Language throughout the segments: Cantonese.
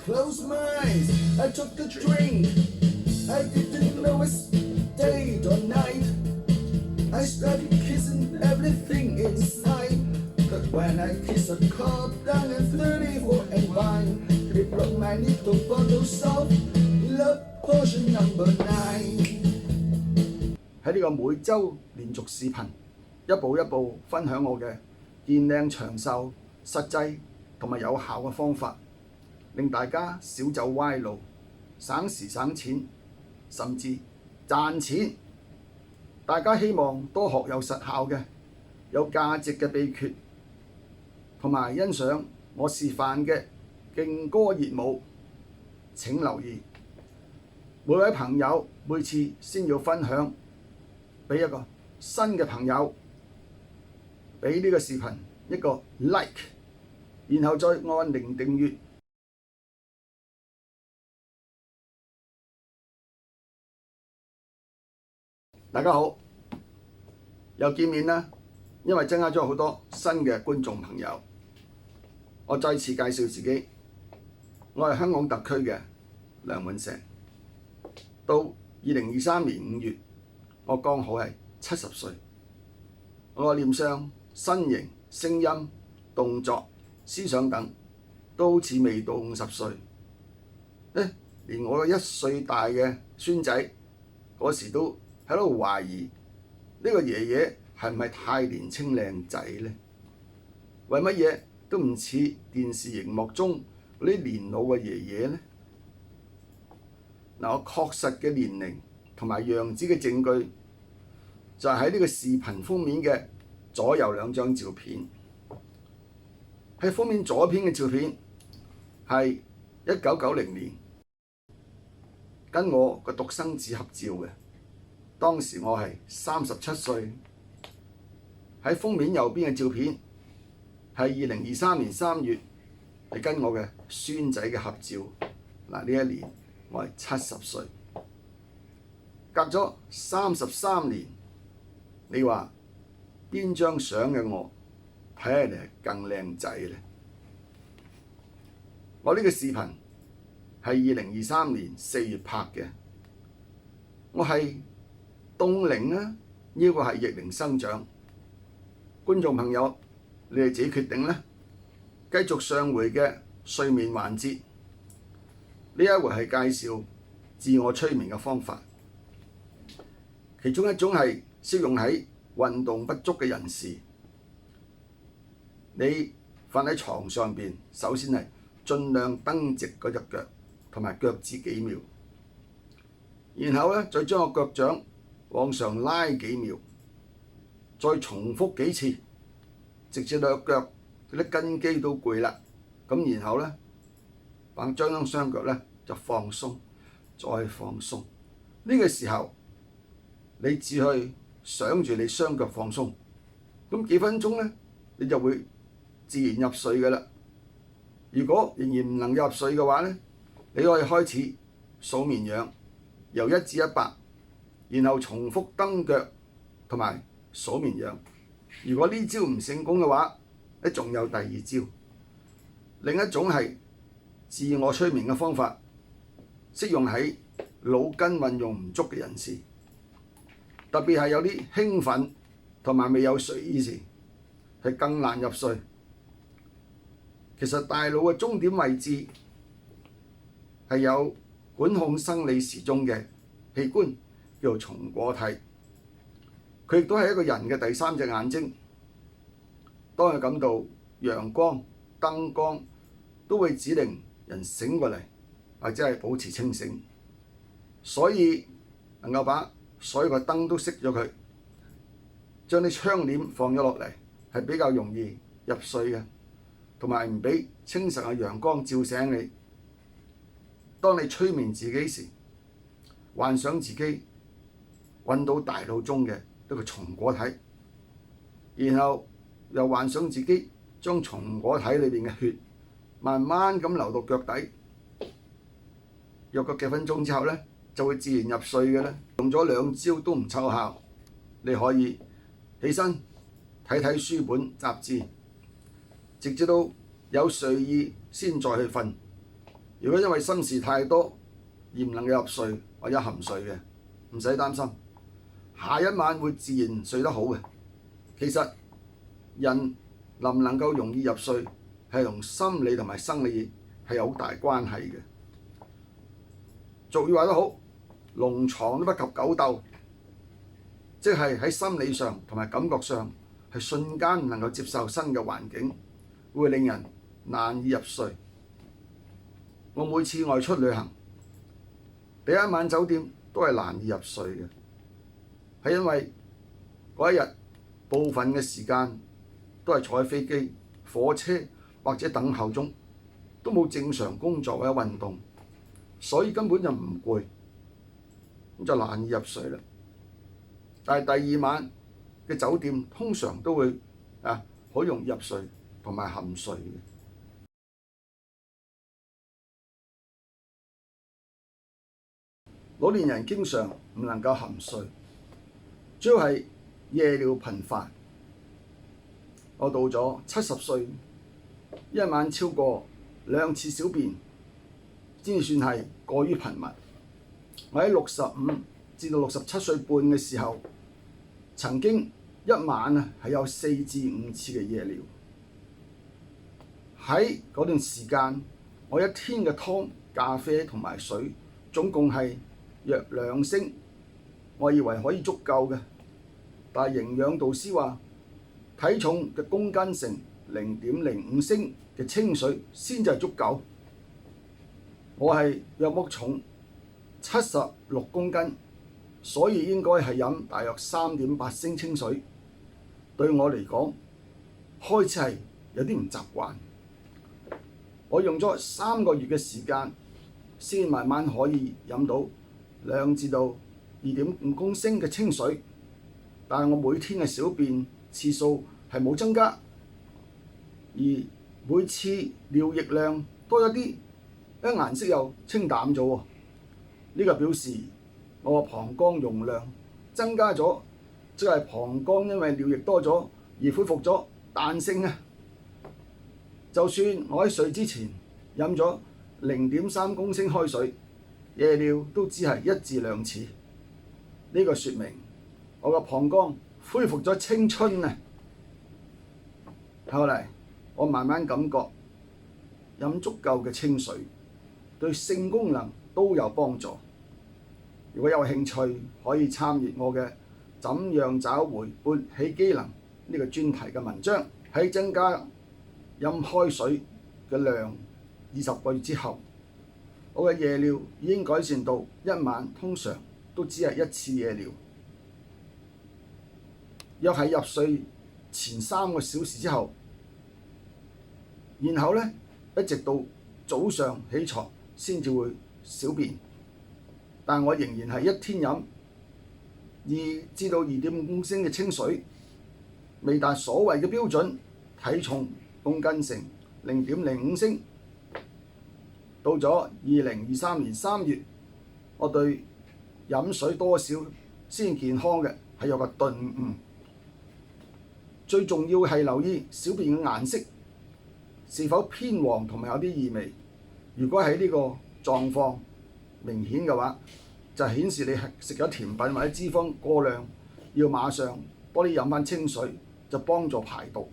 closed my eyes, I took a drink. I didn't know it's day or night. I started kissing everything inside. But when I kiss a cup down in 34 and wine, it broke my little bottle of love potion number 9。喺呢個每週連續視頻，一步一步分享我嘅健靚長壽、實際同埋有效嘅方法，令大家少走歪路，省時省錢，甚至賺錢。大家希望多學有實效嘅、有價值嘅秘訣，同埋欣賞我示範嘅勁歌熱舞。請留意，每位朋友每次先要分享俾一個新嘅朋友，俾呢個視頻一個 like， 然後再按鈴訂閱。大家好，又見面啦！因為增加咗好多新嘅觀眾朋友，我再次介紹自己，我係香港特區嘅梁永石。到2023年5月，我剛好係70歲。我臉上、身形、聲音、動作、思想等都好似未到50歲。連我1歲大嘅孫仔嗰時都喺度懷疑呢個爺爺係唔係太年青靚仔呢？為乜嘢都唔似電視熒幕中嗰啲年老嘅爺爺呢？我確實嘅年齡同埋樣子嘅證據就係喺呢個視頻封面嘅左右兩張照片。喺封面左邊嘅照片係1990年跟我個獨生子合照嘅，當時我係37歲。喺封面右邊嘅照片係2023年3月，係跟我嘅孫仔嘅合照。呢一年我係70歲，隔咗33年，你話邊張相嘅我睇起嚟係更靚仔呢？我呢個視頻係2023年4月拍嘅，我係凍齡啊，呢個係逆齡生長。觀眾朋友，你哋自己決定啦。繼續上回嘅睡眠環節，呢一回係介紹自我催眠嘅方法，其中一種係適用喺運動不足嘅人士。你瞓喺床上邊，首先係盡量蹬直嗰隻腳同埋腳趾幾秒，然後再將個腳掌往上拉幾秒，再重複幾次，直至到腳嗰啲根基都攰啦。咁然後將雙腳就放鬆，再放鬆。呢個時候你只去想住你雙腳放鬆，咁幾分鐘你就會自然入睡㗎啦。如果仍然唔能入睡嘅話你可以開始數綿羊，由1至100，然後重複蹬腳同埋數綿羊。如果呢招唔成功嘅話，仲有第二招。另一種係自我催眠嘅方法，適用喺腦筋運用唔足嘅人士，特別係有啲興奮同埋未有睡意時，係更難入睡。其實大腦嘅終點位置係有管控生理時鐘嘅器官，叫做松果體。佢亦都係一個人嘅第3隻眼睛。當佢感到陽光、燈光，都會指令人醒過嚟，或者係保持清醒。所以能夠把所有嘅燈都熄咗佢，將啲窗簾放咗落嚟，係比較容易入睡嘅，同埋唔俾清晨嘅陽光照醒你。當你催眠自己時，幻想自己揾到大腦中嘅一個松果體，然後又幻想自己將松果體裏邊嘅血慢慢咁流到腳底。約個幾分鐘之後就會自然入睡嘅啦。用咗2招都唔奏效，你可以起身睇睇書本雜誌，直至到有睡意先再去瞓。如果因為心事太多而唔能夠入睡或者含睡嘅，唔使擔心，下一晚會自然睡得好嘅。其實人能唔能夠容易入睡係同心理同埋生理係有好大關係嘅。俗語話得好，龍床都不及狗鬥，即係喺心理上同埋感覺上係瞬間唔能夠接受新嘅環境，會令人難以入睡。我每次外出旅行，第一晚酒店都係難以入睡嘅，係因為嗰一日部分嘅時間都係坐喺飛機、火車或者等候中，都冇正常工作或者運動，所以根本就唔攰，咁就難以入睡啦。但係第二晚嘅酒店通常都會好容易入睡同埋含睡嘅。老年人經常唔能夠含睡，主要係夜尿頻繁。我到咗70歲，一晚超過2次小便先至算係過於頻密。我喺65至到67歲半嘅時候，曾經一晚係有4至5次嘅夜尿。喺嗰段時間，我一天嘅湯、咖啡同埋水總共係約2升，我以為可以足夠嘅，但係營養導師話體重嘅公斤乘0.05升嘅清水先至係足夠。我係約莫重76公斤，所以應該係飲大約3.8升清水。對我嚟講，開始係有啲唔習慣。我用咗3個月嘅時間，先慢慢可以飲到2至到2.5公升嘅清水，但係我每天嘅小便次數係冇增加，而每次尿液量多咗啲，顏色又清淡咗喎。呢個表示我個膀胱容量增加咗，即係膀胱因為尿液多咗而恢復咗彈性啊！就算我喺睡之前飲咗0.3公升開水，夜尿都只係1至2次。呢個説明我個膀胱恢復咗青春啊！後嚟我慢慢感覺飲足夠嘅清水對性功能都有幫助。如果有興趣，可以參閱我嘅《怎樣找回勃起機能》呢個專題嘅文章。喺增加飲開水嘅量20個月之後，我嘅夜尿已經改善到一晚通常都只係1次夜尿。約喺入睡前3個小時之後，然後呢，一直到早上起床先至會小便，但我仍然係一天飲2至到2.5公升嘅清水，未達所謂嘅標準體重公斤乘0.05升。到咗2023年3月，我對飲水多少先健康嘅係有個頓悟。最重要係留意小便嘅顏色是否偏黃同埋有啲異味。如果喺呢個狀況明顯嘅話，就顯示你係食咗甜品或者脂肪過量，要馬上多啲飲返清水，就幫助排毒。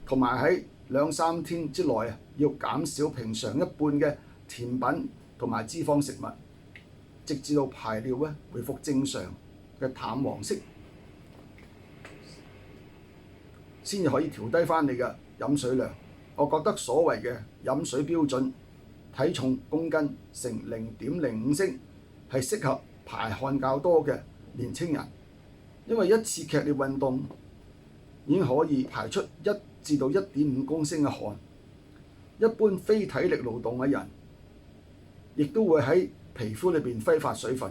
同埋喺2-3天之內要減少平常一半嘅甜品同埋脂肪食物，直至到排尿恢復正常嘅淡黃色，先至可以調低返你嘅飲水量。我覺得所謂嘅飲水標準體重公斤乘0.05升係適合排汗較多嘅年青人，因為一次劇烈運動已經可以排出1至到1.5公升嘅汗。一般非體力勞動嘅人亦都會喺皮膚裏邊揮發水分，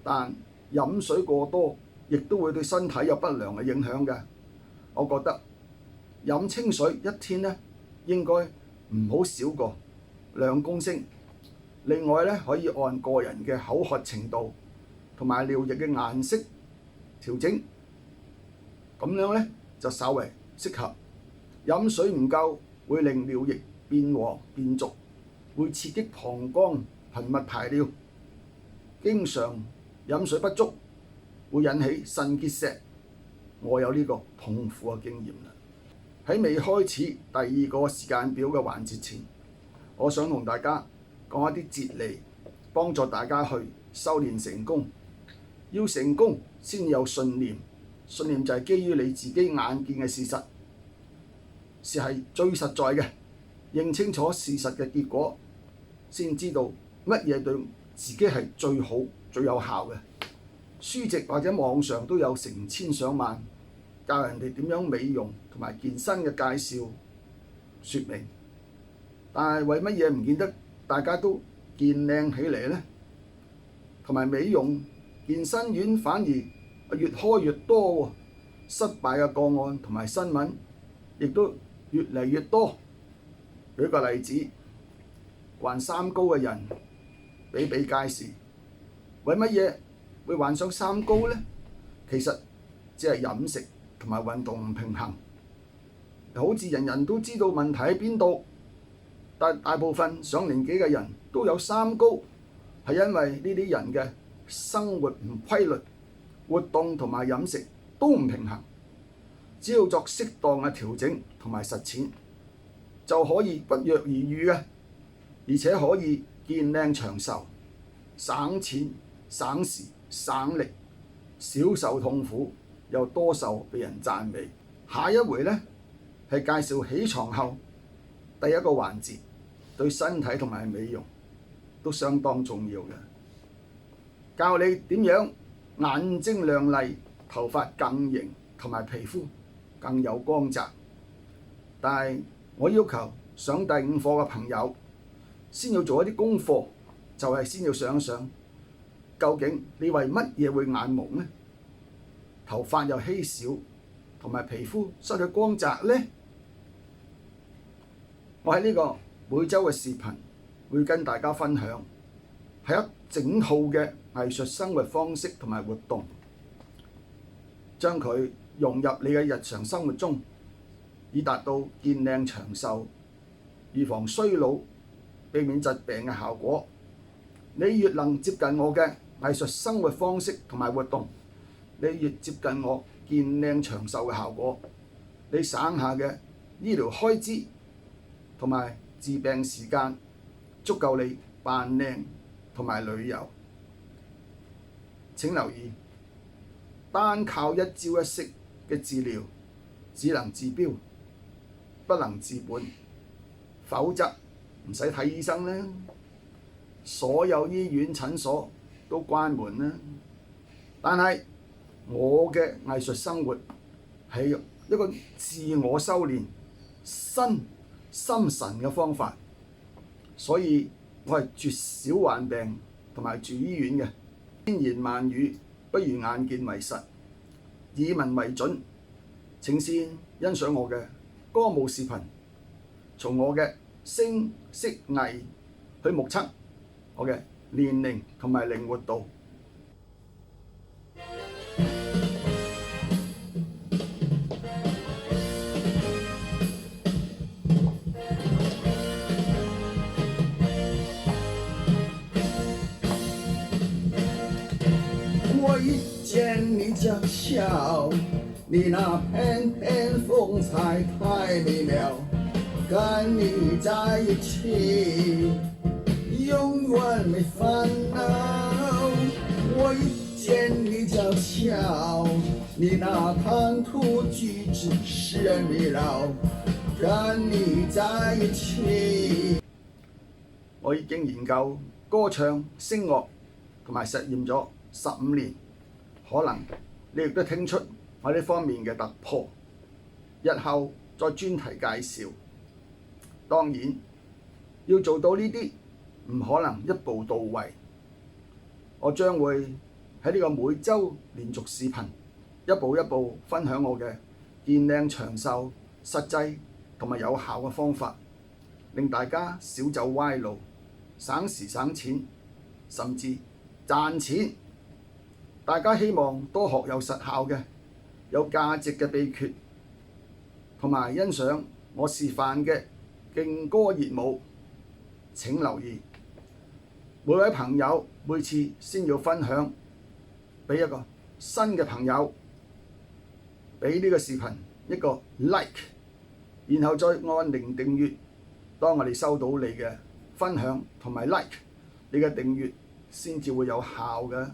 但飲水過多亦都會對身體有不良嘅影響嘅。我覺得飲清水一天應該唔好少過2公升。另外可以按個人嘅口渴程度同埋尿液嘅顏色調整，咁樣就稍為適合。飲水唔夠會令尿液變黃變濁，會刺激膀胱頻密排尿，經常飲水不足會引起腎結石。我有呢個痛苦嘅經驗啦。喺未開始第二個時間表嘅環節前，我想同大家講一啲哲理，幫助大家去修練成功。要成功先有信念，信念就係基於你自己眼見嘅事實，係最實在嘅。認清楚事實嘅結果，先知道乜嘢對自己係最好、最有效嘅。書籍或者網上都有成千上萬教人哋點樣美容同埋健身嘅介紹説明，但係為乜嘢唔見得大家都健靚起嚟呢？同埋美容健身院反而越開越多喎，失敗嘅個案同埋新聞亦都越嚟越多。舉個例子，患三高嘅人比比皆是，為乜嘢會患上三高呢？其實只係飲食同埋運動唔平衡。好似人人都知道問題喺邊度，但大部分上年紀嘅人都有三高，係因為呢啲人嘅生活唔規律，活動同埋飲食都唔平衡。只要作適當嘅調整同埋實踐，就可以不藥而癒嘅，而且可以健靚長壽，省錢省時省力，少受痛苦，又多受被人讚美。下一回呢，係介紹起床後第一個環節，對身體同埋美容都相當重要嘅，教你點樣眼睛亮麗，頭髮更型，同埋皮膚更有光澤。但係我要求上第5課嘅朋友先要做一啲功課，就係先要想一想，究竟你為乜嘢會眼矇呢？頭髮又稀少，同埋皮膚失去光澤呢？我喺呢個每週嘅視頻會跟大家分享，係一整套嘅藝術生活方式同埋活動，將佢融入你嘅日常生活中，以達到健靚長壽、預防衰老、避免疾病嘅效果。你越能接近我嘅藝術生活方式同埋活動，你越接近我健靚長壽嘅效果。你省下嘅醫療開支同埋治病時間，足夠你扮靚同埋旅遊。請留意，單靠一朝一夕嘅治療，只能治標，不能治本，否則唔使睇醫生啦，所有醫院診所都關門啦。但係我嘅藝術生活係一個自我修練心神嘅方法，所以我係絕少患病同埋住醫院嘅。千言萬語不如眼見為實，耳聞為準。請先欣賞我嘅歌舞視頻，從我嘅聲色藝去目測我嘅年齡同埋靈活度。我一見你嬌俏，你那翩翩風采太美妙，跟你在一起永遠沒煩惱。我一見你嬌俏，你那談吐舉止使人迷繞，跟你在一起。我已經研究歌唱、聲樂同埋實驗咗15年，可能你亦都聽出我呢方面嘅突破，日後再專題介紹。當然要做到呢啲唔可能一步到位，我將會喺呢個每週連續視頻一步一步分享我嘅健靚長壽實際同埋有效嘅方法，令大家少走歪路，省時省錢，甚至賺錢。大家希望多學有實效嘅、有價值嘅秘訣，同埋欣賞我示範嘅勁歌熱舞。請留意。每位朋友每次先要分享俾一個新嘅朋友，俾呢個視頻一個 like， 然後再按鈴訂閱。當我哋收到你嘅分享同埋 like， 你嘅訂閱先至會有效嘅。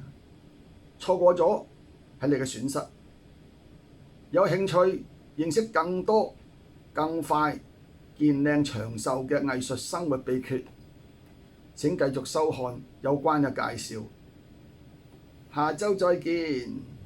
錯過咗係你嘅損失。有興趣認識更多更快健靚長壽嘅藝術生活秘訣，請繼續收看有關嘅介紹。下週再見。